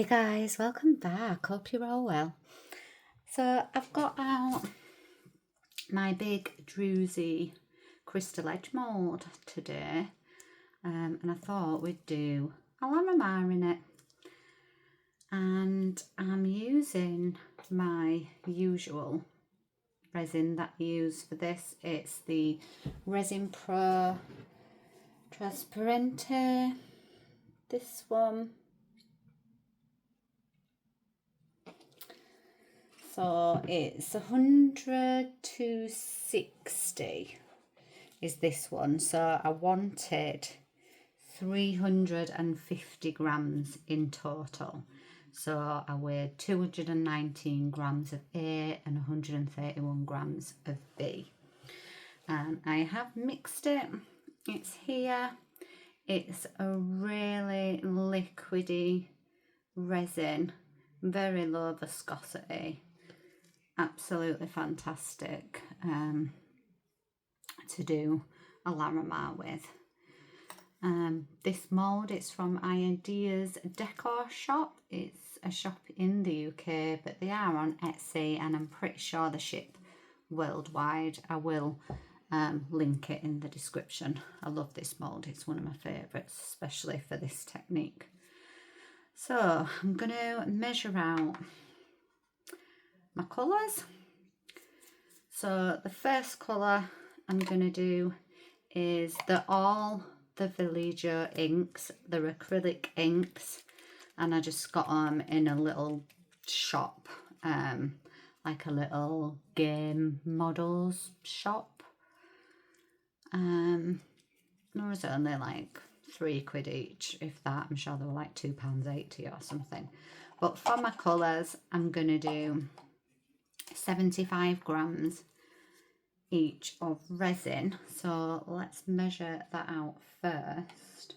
Hey guys, welcome back. Hope you're all well. So I've got out my big Druzy crystal edge mould today, and I thought we'd do a larimar in it. And I'm using my usual resin that I use for this. It's the Resin Pro Transparente, this one. So it's 100 to 60 is this one. So I wanted 350 grams in total. So I weighed 219 grams of A and 131 grams of B. And I have mixed it. It's here. It's a really liquidy resin, very low viscosity. Absolutely fantastic to do a larimar with. This mould is from Ideas Decor Shop. It's a shop in the UK, but they are on Etsy and I'm pretty sure they ship worldwide. I will link it in the description. I love this mould. It's one of my favourites, especially for this technique. So I'm going to measure out my colours. So the first colour I'm going to do is all the Villaggio inks. They're acrylic inks, and I just got them in a little shop, like a little game models shop. There was only like £3 each, if that. I'm sure they were like £2.80 or something. But for my colours, I'm going to do 75 grams each of resin. So let's measure that out first.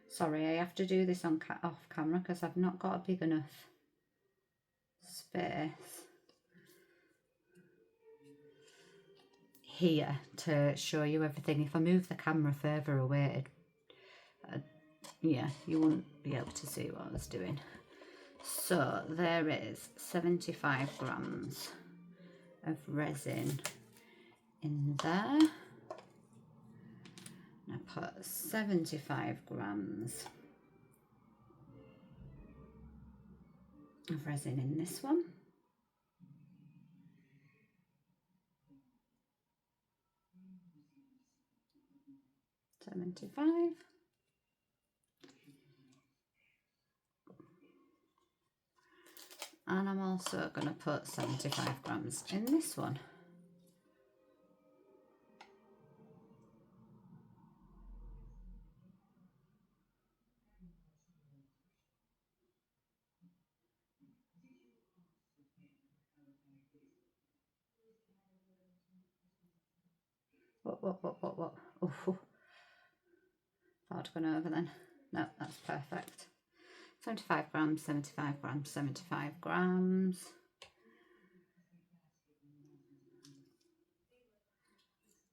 Sorry, I have to do this on off camera because I've not got a big enough space here to show you everything. If I move the camera further away, yeah, you wouldn't be able to see what I was doing. So there is 75 grams of resin in there. I put 75 grams of resin in this one. £75. And I'm also going to put 75 grams in this one. What? Oh, thought I'd gone over then. No, that's perfect. 75 grams, 75 grams, 75 grams.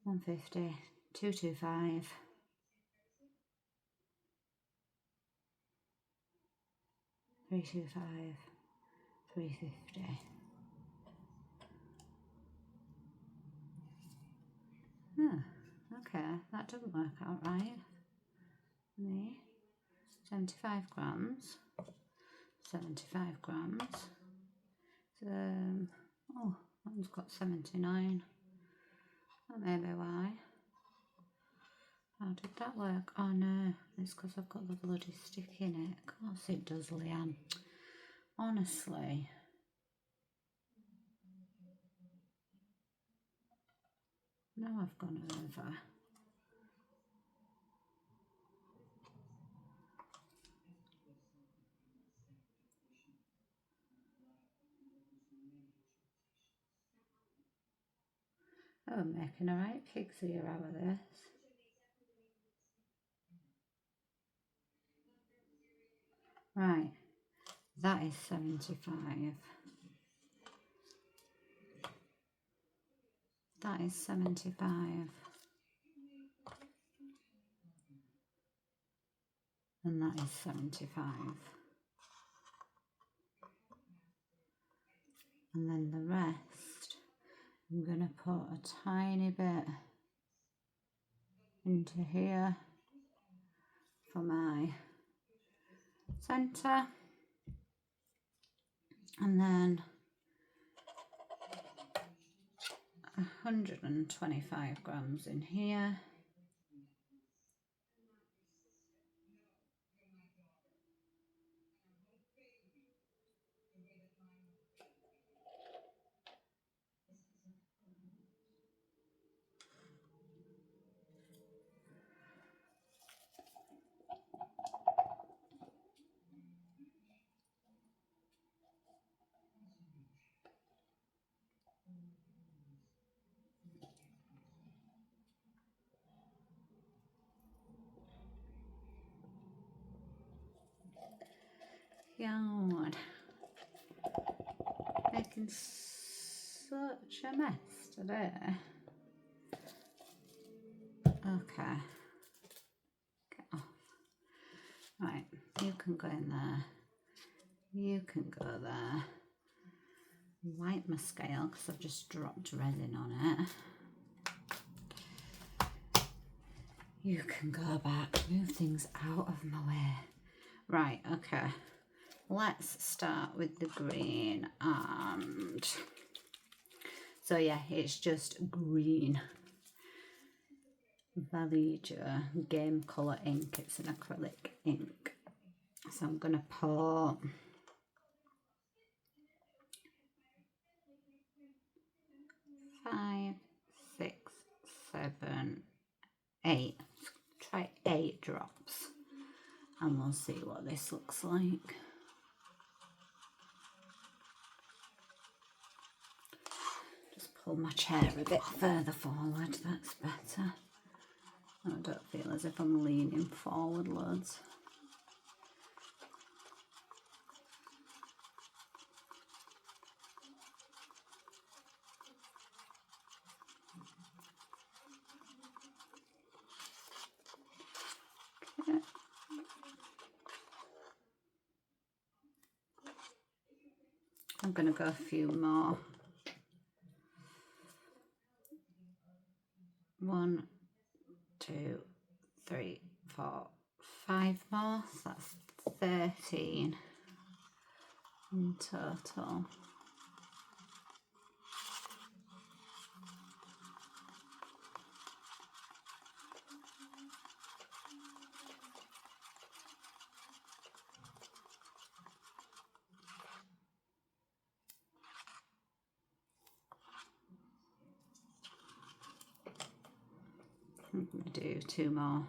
£150, £225. £325, £350. Oh, okay, that doesn't work out right. 75 grams, 75 grams. Oh, that one's got 79. That may be why. How did that work? Oh no, it's because I've got the bloody stick in it. Of course it does, Leanne. Honestly. Now I've gone over. Oh, I'm making a right pig's ear out of this. Right, that is 75. That is 75. and that is 75. And then the rest, I'm going to put a tiny bit into here for my centre, and then 125 grams in here. God, making such a mess today. Okay, get off. Right, you can go in there. You can go there. Wipe my scale because I've just dropped resin on it. You can go back, move things out of my way. Right, okay. Let's start with the green, and so yeah, it's just green Valigia Game Colour ink. It's an acrylic ink. So I'm gonna pour 5, 6, 7, 8. Try 8 drops, and we'll see what this looks like. Just pull my chair a bit further forward, that's better. I don't feel as if I'm leaning forward loads. Okay. I'm going to go a few more. 1, 2, 3, 4, 5 more. So that's 13 in total. I'm going to do 2 more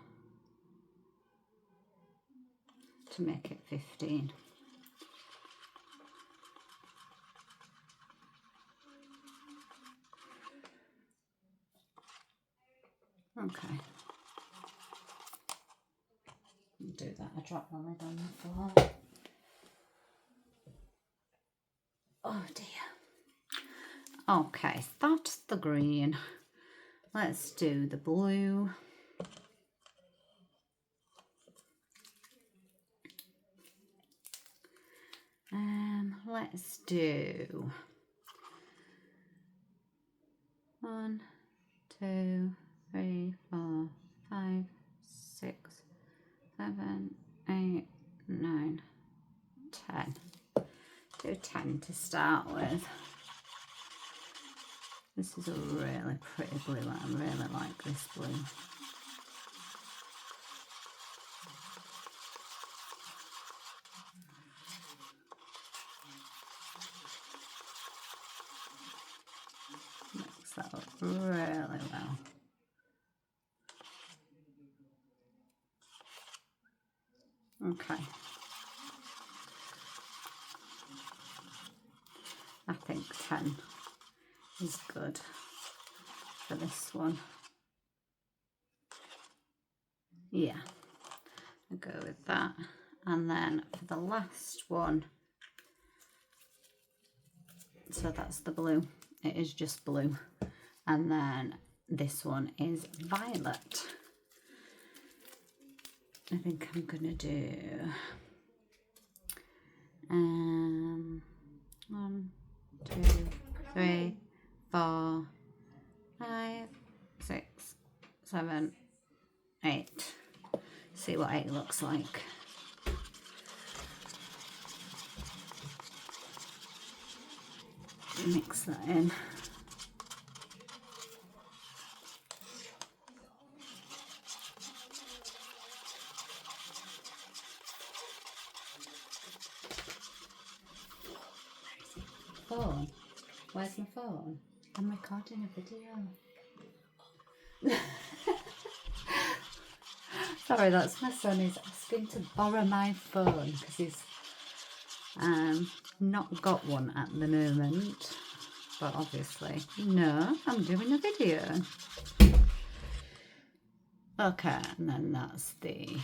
to make it 15. Okay. I'll do that. I dropped my lid on the floor. Oh dear. Okay, that's the green. Let's do the blue. Let's do 1, 2, 3, 4, 5, 6, 7, 8, 9, 10. Do 10 to start with. This is a really pretty blue. I really like this blue. Mix that up really well. Okay. I think 10 is good for this one. Yeah, I'll go with that. And then for the last one, so that's the blue. It is just blue. And then this one is violet. I think I'm gonna do 1, 2, 3, 4, 5, 6, 7, 8. See what 8 looks like. Mix that in. Phone? Where's my phone? I'm recording a video. Sorry, that's my son. He's asking to borrow my phone because he's not got one at the moment. But obviously, no, I'm doing a video. Okay, and then that's the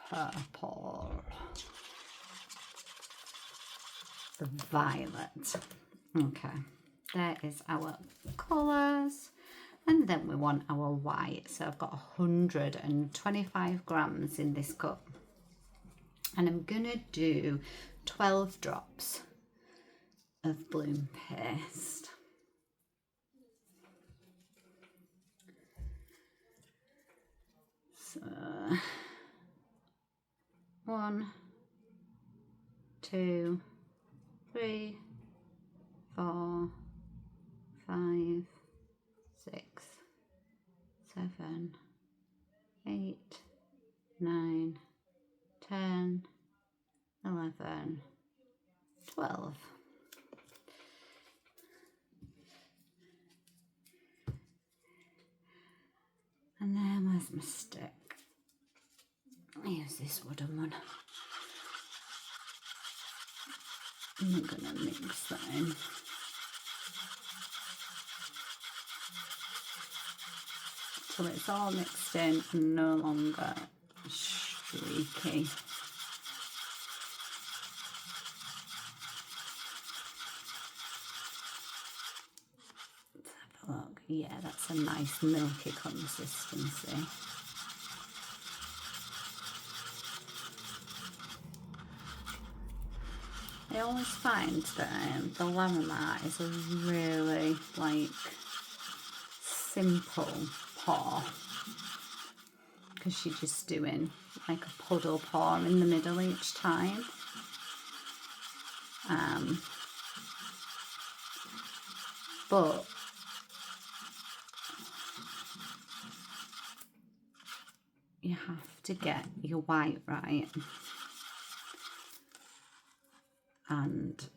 purple. The violet. Okay, there is our colours, and then we want our white. So I've got 125 grams in this cup, and I'm gonna do 12 drops of bloom paste. So 1, 2, 3, 4, 5, 6, 7, 8, 9, 10, 11, 12. And then where's my stick? Here's this wooden one. I'm gonna mix that in. So it's all mixed in and no longer streaky. Let's have a look. Yeah, that's a nice milky consistency. I always find that the larimar is a really simple pour because you're just doing like a puddle pour in the middle each time. But you have to get your white right and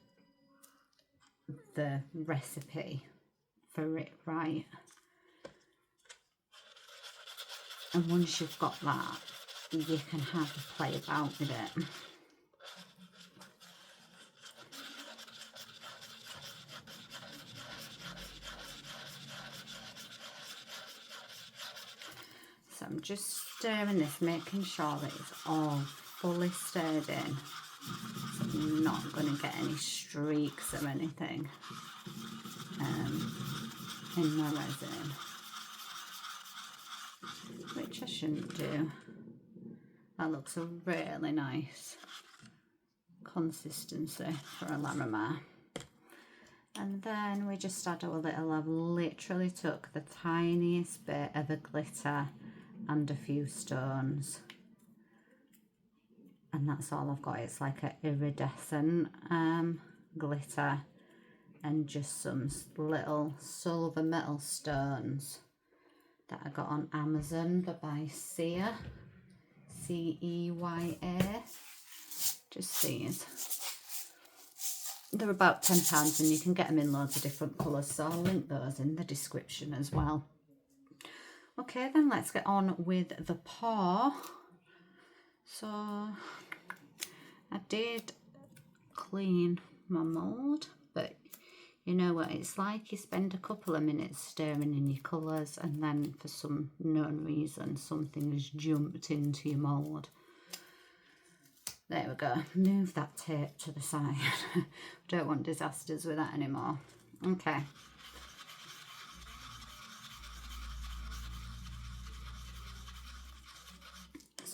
the recipe for it right. And once you've got that, you can have a play about with it. So I'm just stirring this, making sure that it's all fully stirred in. So I'm not going to get any streaks or anything in my resin, which I shouldn't do. That looks a really nice consistency for a larimar. And then we just add our little, I've literally took the tiniest bit of a glitter and a few stones, and that's all I've got. It's like an iridescent glitter and just some little silver metal stones that I got on Amazon by Seya, C-E-Y-A. Just these. They're about £10 and you can get them in loads of different colours, so I'll link those in the description as well. Okay, then let's get on with the pour. So I did clean my mould, but you know what it's like, you spend a couple of minutes stirring in your colours and then for some known reason something has jumped into your mould. There we go, move that tape to the side. Don't want disasters with that anymore. Okay.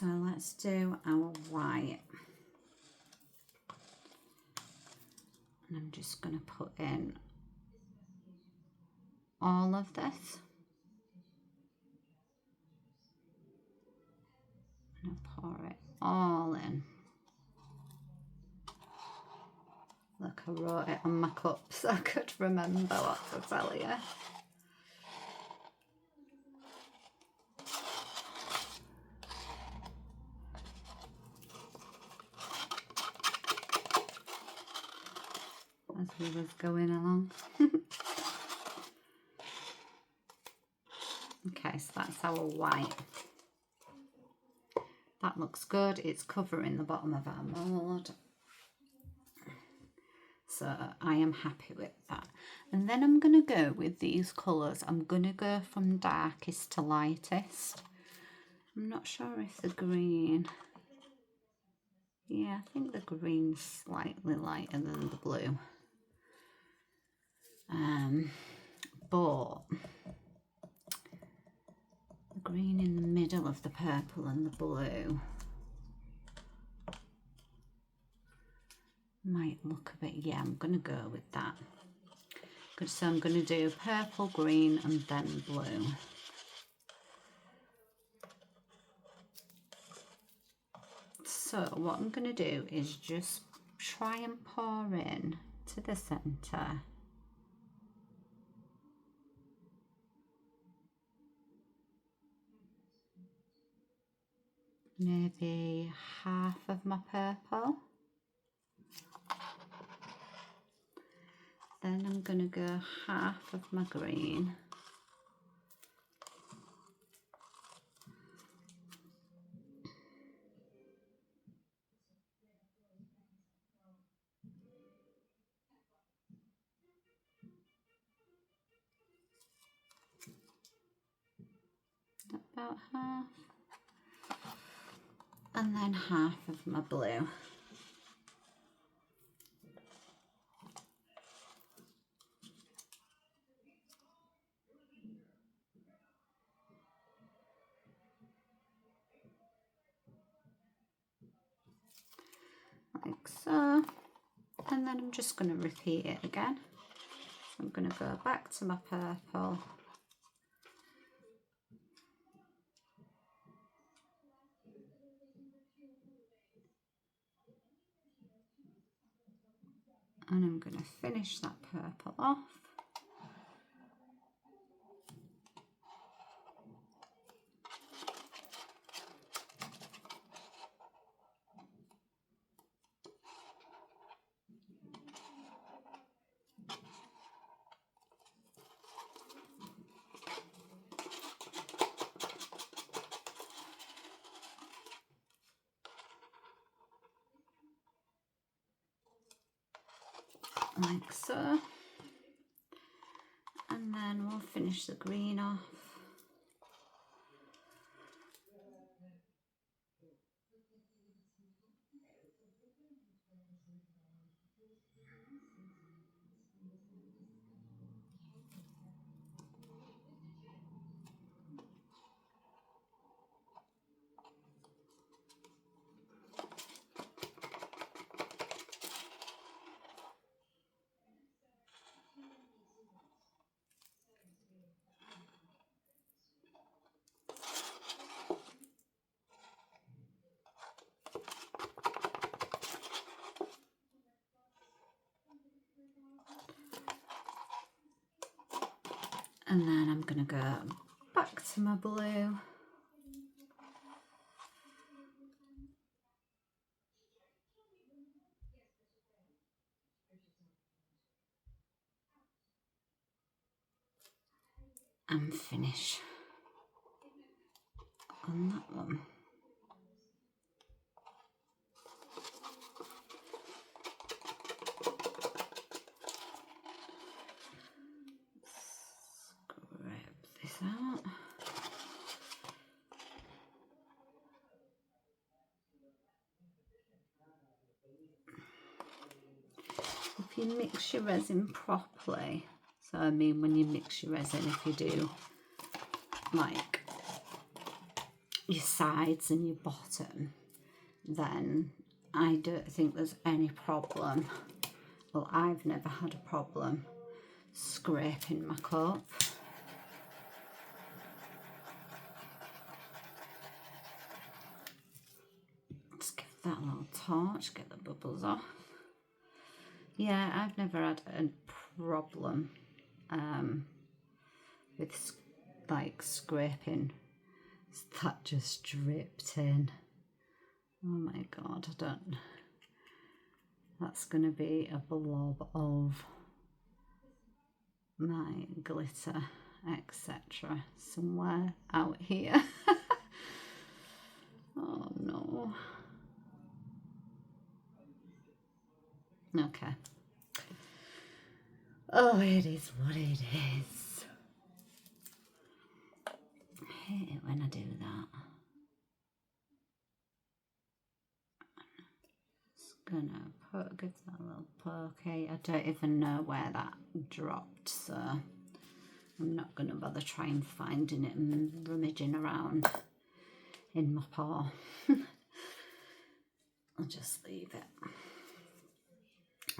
So let's do our white. And I'm just going to put in all of this. And I'll pour it all in. Look, I wrote it on my cup so I could remember what to tell you. As we was going along. Okay, so that's our white. That looks good. It's covering the bottom of our mould. So I am happy with that. And then I'm going to go with these colours. I'm going to go from darkest to lightest. I'm not sure if the green... Yeah, I think the green's slightly lighter than the blue. But the green in the middle of the purple and the blue might look a bit, yeah, I'm going to go with that. Good, so I'm going to do purple, green and then blue. So what I'm going to do is just try and pour in to the centre. Maybe half of my purple. Then I'm going to go half of my green. About half. And then half of my blue. Like so. And then I'm just going to repeat it again. So I'm going to go back to my purple. And I'm going to finish that purple off. Like so. And then we'll finish the green off. And then I'm going to go back to my blue. And finish on that one. Scrape this out. If you mix your resin properly, so I mean when you mix your resin, if you do like your sides and your bottom, then I don't think there's any problem. Well, I've never had a problem scraping my cup. Just give that a little torch, get the bubbles off. Yeah, I've never had a problem with like scraping. That just dripped in. Oh my god, I don't. That's going to be a blob of my glitter, etc. somewhere out here. Oh no. Okay. Oh, it is what it is. I hate it when I do that. Just gonna give that a little poke. I don't even know where that dropped, so I'm not gonna bother trying finding it and rummaging around in my paw. I'll just leave it.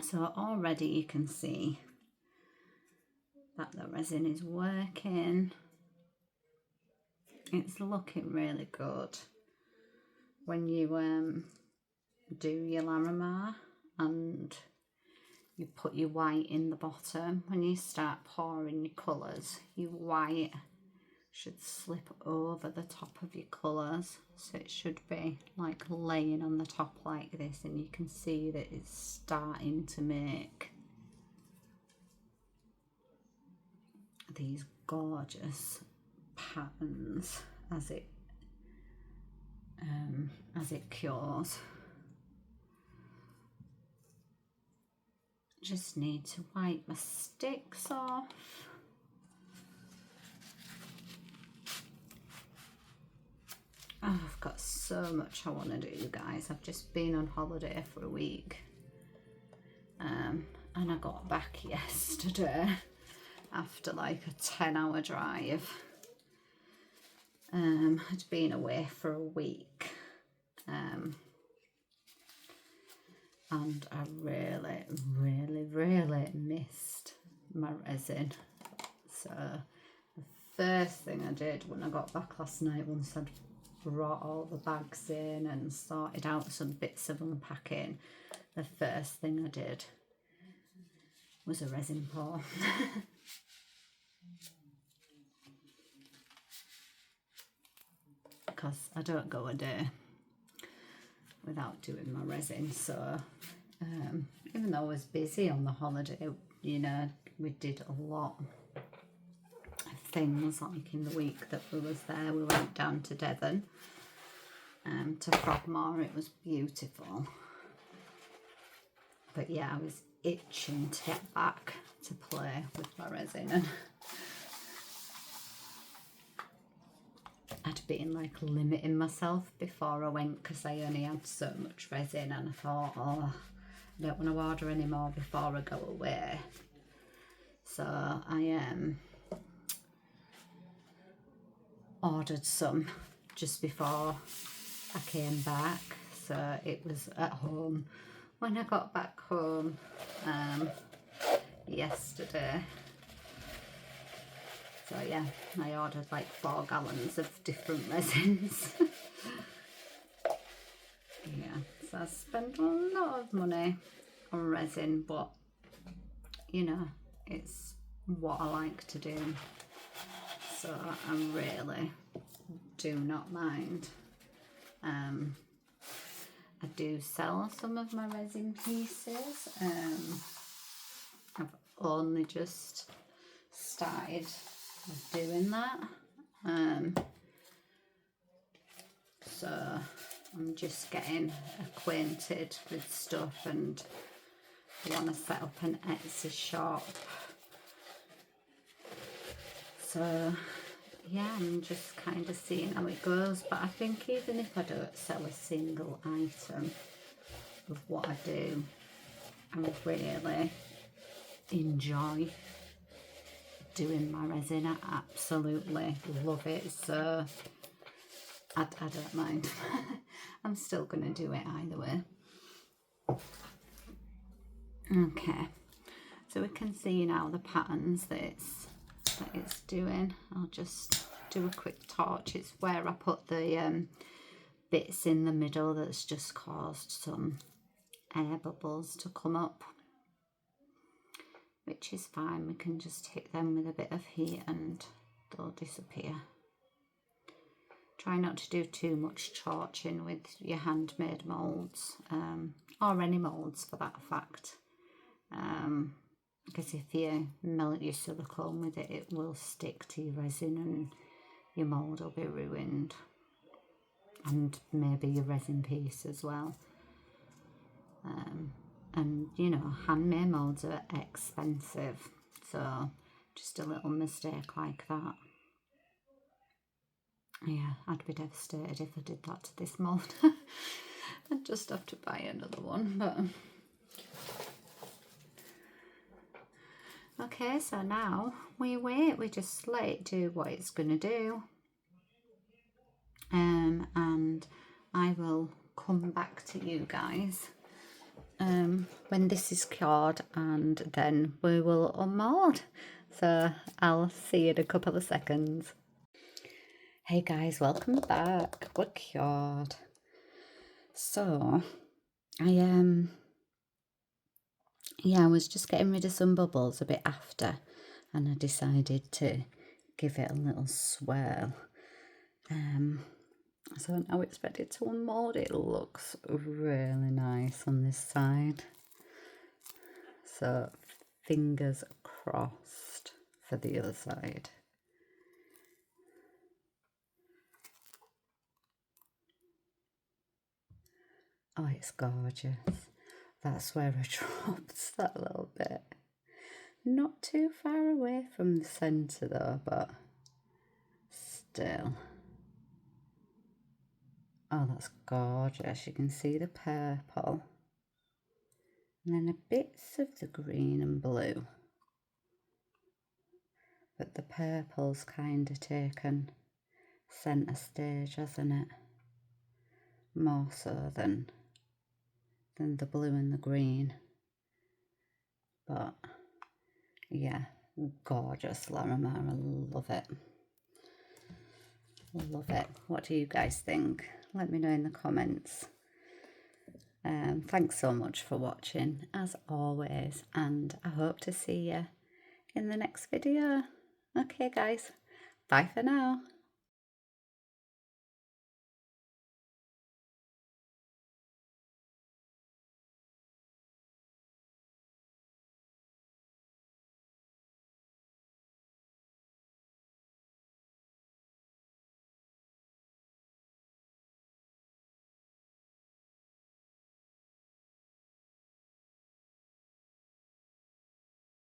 So already you can see that the resin is working. It's looking really good. When you do your larimar and you put your white in the bottom, when you start pouring your colours, your white should slip over the top of your colours, so it should be like laying on the top like this, and you can see that it's starting to make these gorgeous patterns as it cures. Just need to wipe my sticks off. Oh, I've got so much I want to do, guys. I've just been on holiday for a week, and I got back yesterday after like a 10-hour drive. I'd been away for a week, and I really, really, really missed my resin. So the first thing I did when I got back last night, once I'd brought all the bags in and sorted out some bits of unpacking, the first thing I did was a resin pour. Because I don't go a day without doing my resin, so even though I was busy on the holiday, you know, we did a lot of things. Like in the week that we was there, we went down to Devon, to Frogmore. It was beautiful, but yeah, I was itching to get back to play with my resin, and I'd been like limiting myself before I went because I only had so much resin, and I thought, oh, I don't want to order any more before I go away. So I ordered some just before I came back, so it was at home when I got back home yesterday. So yeah, I ordered like 4 gallons of different resins. Yeah, so I spent a lot of money on resin, but you know, it's what I like to do, so I really do not mind. I do sell some of my resin pieces. I've only just started doing that, so I'm just getting acquainted with stuff, and I want to set up an Etsy shop. So yeah, I'm just kind of seeing how it goes, but I think even if I don't sell a single item of what I do, I really enjoy doing my resin. I absolutely love it. So I don't mind. I'm still going to do it either way. Okay, so we can see now the patterns that it's doing. I'll just do a quick torch. It's where I put the bits in the middle that's just caused some air bubbles to come up, which is fine. We can just hit them with a bit of heat and they'll disappear. Try not to do too much torching with your handmade moulds, or any moulds for that fact, because if you melt your silicone with it, it will stick to your resin and your mould will be ruined, and maybe your resin piece as well. And you know, handmade moulds are expensive, so just a little mistake like that. Yeah, I'd be devastated if I did that to this mould. I'd just have to buy another one. But okay, so now we wait. We just let it do what it's going to do. And I will come back to you guys when this is cured, and then we will unmold. So I'll see you in a couple of seconds. Hey guys, welcome back. We're cured. So I was just getting rid of some bubbles a bit after, and I decided to give it a little swirl. So now it's ready to unmold. It looks really nice on this side. So fingers crossed for the other side. Oh, it's gorgeous. That's where I dropped that little bit. Not too far away from the centre though, but still. Oh, that's gorgeous. You can see the purple. And then a bits of the green and blue. But the purple's kind of taken centre stage, hasn't it? More so than the blue and the green. But yeah, gorgeous larimar. I love it. Love it. What do you guys think? Let me know in the comments. Thanks so much for watching as always, and I hope to see you in the next video. Okay guys, bye for now.